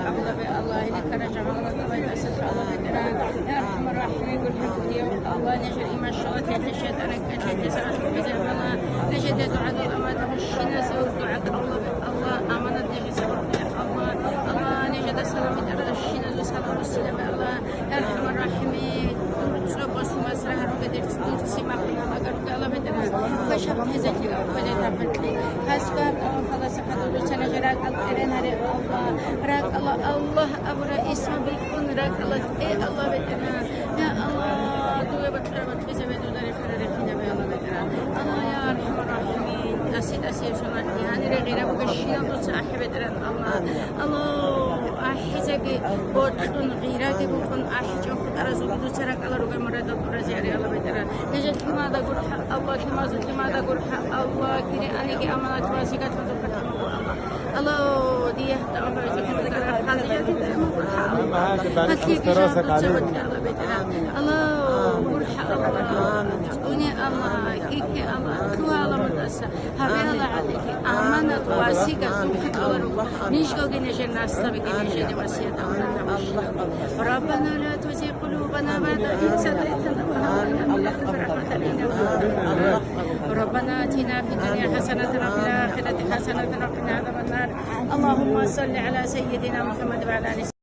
قبل الله لك رجع الله يبأس الله بدنا يا أرحم الراحمين كل حمد الله نجعل إيمان شوات الشهادة أنا كنت سأشوف بزر الله نجد دعاء الأمات وشينا سوى دعاء الله أمانة نجد سوى الله نجد سلام على الشينا وسلام السلام الله يا أرحم الراحمين تصلب مسرح ربدر سيما الله قرب الله بدنا فشب هزك ربنا تبتلي حسبك خلاص حدود سنة راك القرن هذا الله راك الله أبرا اسم بيكون راك الله الله بدنا يا الله دوله بتربط في زمن دولار فرارخين يا الله بدنا الله يا أرحم الراحمين أسير سمعتني هذه غير بقشينا تصاحب بدنا الله أحزك بوتون غيرك بكون أحجم أرزق دوسرك الله رجع مرة دكتور زيارة الله بدنا نجد كما تقول الله كما تقول الله كني أنا كي أمانة واسقة تذكر الله ديه تأمر جهنم خالية الله برح الله تقولي الله كيك الله كوالا مدرسة هذا الله عليك أمانة واسقة تذكر الله نيجو كنيجي الناس تبي كنيجي واسية ربنا لا تزغ قلوبنا بعد إذ هديتنا وهب لنا من لدنك رحمة إنك ربنا آتنا في الدنيا حسنة وفي الآخرة حسنة وقنا عذاب النار اللهم صل على سيدنا محمد وعلى آله